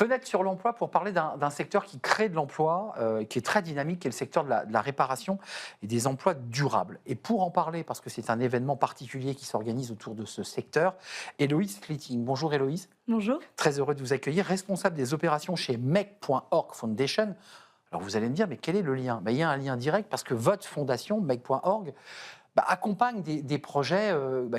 Fenêtre sur l'emploi pour parler d'un secteur qui crée de l'emploi, qui est très dynamique, qui est le secteur de la réparation et des emplois durables. Et pour en parler, parce que c'est un événement particulier qui s'organise autour de ce secteur, Héloïse Flitting. Bonjour Héloïse. Bonjour. Très heureux de vous accueillir, responsable des opérations chez Make.org Foundation. Alors vous allez me dire, mais quel est le lien? Il y a un lien direct parce que votre fondation, Make.org, accompagne des projets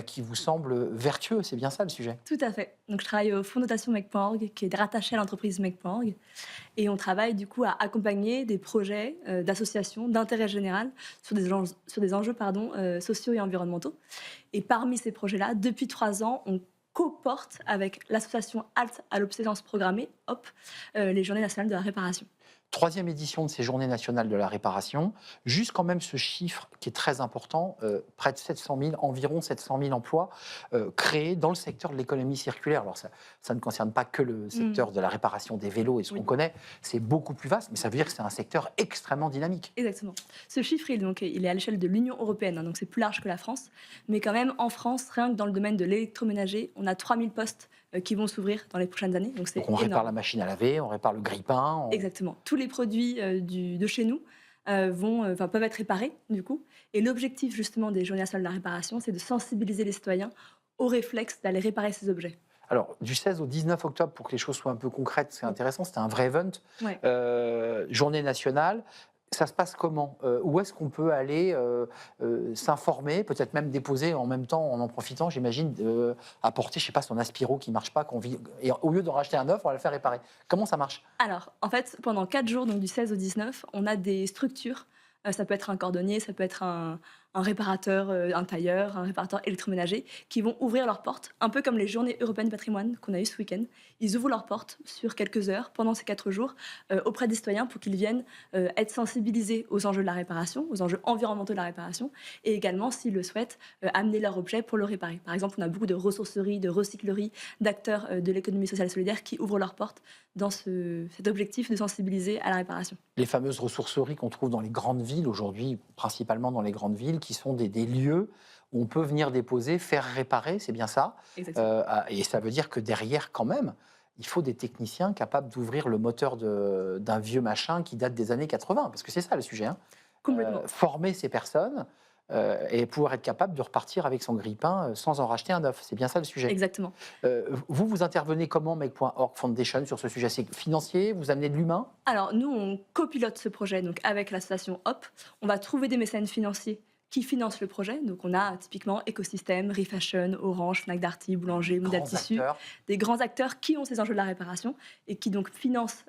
qui vous semblent vertueux. C'est bien ça le sujet? Tout à fait. Donc, je travaille au fonds de dotation Make.org, qui est rattaché à l'entreprise Make.org. Et on travaille du coup à accompagner des projets d'associations d'intérêt général sur des enjeux sociaux et environnementaux. Et parmi ces projets-là, depuis 3 ans, on co-porte avec l'association Halte à l'obsolescence programmée, HOP, les Journées nationales de la réparation. Troisième édition de ces Journées nationales de la réparation, juste quand même ce chiffre qui est très important, près de 700 000, environ 700 000 emplois créés dans le secteur de l'économie circulaire. Alors ça ne concerne pas que le secteur de la réparation des vélos et ce qu'on connaît, c'est beaucoup plus vaste, mais ça veut dire que c'est un secteur extrêmement dynamique. Exactement. Ce chiffre, il est à l'échelle de l'Union européenne, donc c'est plus large que la France. Mais quand même, en France, rien que dans le domaine de l'électroménager, on a 3000 postes qui vont s'ouvrir dans les prochaines années. Donc on répare la machine à laver, on répare le grille-pain. Exactement. Tous les produits de chez nous peuvent être réparés, du coup. Et l'objectif, justement, des Journées nationales de la réparation, c'est de sensibiliser les citoyens au réflexe d'aller réparer ces objets. Alors, du 16 au 19 octobre, pour que les choses soient un peu concrètes, c'est intéressant, c'était un vrai event, journée nationale. Ça se passe comment? Où est-ce qu'on peut aller s'informer, peut-être même déposer en même temps, en profitant, j'imagine, apporter, je ne sais pas, son aspiro qui ne marche pas, et au lieu d'en racheter un neuf, on va le faire réparer. Comment ça marche? Alors, en fait, pendant 4 jours, donc du 16 au 19, on a des structures. Ça peut être un cordonnier, ça peut être un réparateur, un tailleur, un réparateur électroménager, qui vont ouvrir leurs portes, un peu comme les Journées européennes du patrimoine qu'on a eues ce week-end. Ils ouvrent leurs portes sur quelques heures, pendant ces 4 jours, auprès des citoyens pour qu'ils viennent être sensibilisés aux enjeux de la réparation, aux enjeux environnementaux de la réparation, et également, s'ils le souhaitent, amener leur objet pour le réparer. Par exemple, on a beaucoup de ressourceries, de recycleries, d'acteurs de l'économie sociale et solidaire qui ouvrent leurs portes dans cet objectif de sensibiliser à la réparation. Les fameuses ressourceries qu'on trouve dans les grandes villes aujourd'hui, principalement dans les grandes villes, qui sont des lieux où on peut venir déposer, faire réparer, c'est bien ça. Et ça veut dire que derrière, quand même, il faut des techniciens capables d'ouvrir le moteur d'un vieux machin qui date des années 80, parce que c'est ça le sujet. Complètement. Former ces personnes et pouvoir être capable de repartir avec son grille-pain sans en racheter un neuf. C'est bien ça le sujet. Exactement. Vous intervenez comment, Make.org Foundation, sur ce sujet? C'est financier? Vous amenez de l'humain? Alors, nous, on copilote ce projet donc, avec l'association HOP. On va trouver des mécènes financiers qui financent le projet. Donc, on a typiquement Écosystème, Refashion, Orange, Fnac Darty, Boulanger, Modèle Tissu. Des grands acteurs qui ont ces enjeux de la réparation et qui donc financent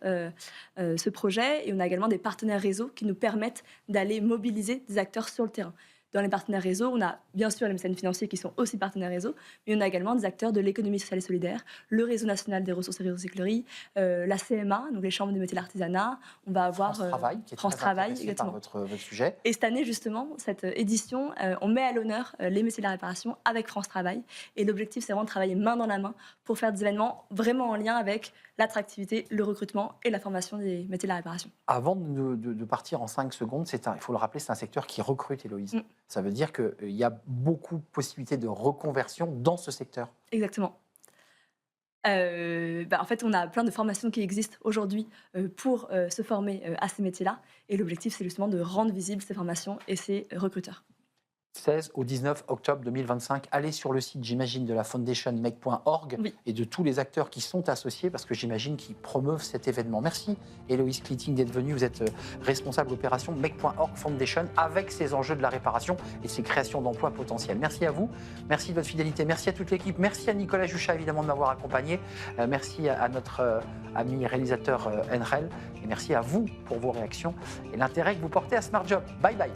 ce projet. Et on a également des partenaires réseaux qui nous permettent d'aller mobiliser des acteurs sur le terrain. Dans les partenaires réseaux, on a bien sûr les mécènes financiers qui sont aussi partenaires réseaux, mais on a également des acteurs de l'économie sociale et solidaire, le réseau national des ressources et recycleries, la CMA, donc les chambres de métiers de l'artisanat. On va avoir France Travail, qui est France très Travail, intéressé exactement. par votre sujet. Et cette année, justement, cette édition, on met à l'honneur les métiers de la réparation avec France Travail. Et l'objectif, c'est vraiment de travailler main dans la main pour faire des événements vraiment en lien avec l'attractivité, le recrutement et la formation des métiers de la réparation. Avant de partir en 5 secondes, il faut le rappeler, c'est un secteur qui recrute, Héloïse. Ça veut dire qu'il y a beaucoup de possibilités de reconversion dans ce secteur. Exactement. En fait, on a plein de formations qui existent aujourd'hui pour se former à ces métiers-là. Et l'objectif, c'est justement de rendre visibles ces formations et ces recruteurs. 16 au 19 octobre 2025, allez sur le site, j'imagine, de la Foundation Make.org et de tous les acteurs qui sont associés, parce que j'imagine qu'ils promeuvent cet événement. Merci, Héloïse Flitting, d'être venue. Vous êtes responsable d'opération Make.org Foundation avec ces enjeux de la réparation et ces créations d'emplois potentiels. Merci à vous, merci de votre fidélité, merci à toute l'équipe, merci à Nicolas Juchat, évidemment, de m'avoir accompagné. Merci à notre ami réalisateur Enrel, et merci à vous pour vos réactions et l'intérêt que vous portez à Smart Job. Bye bye.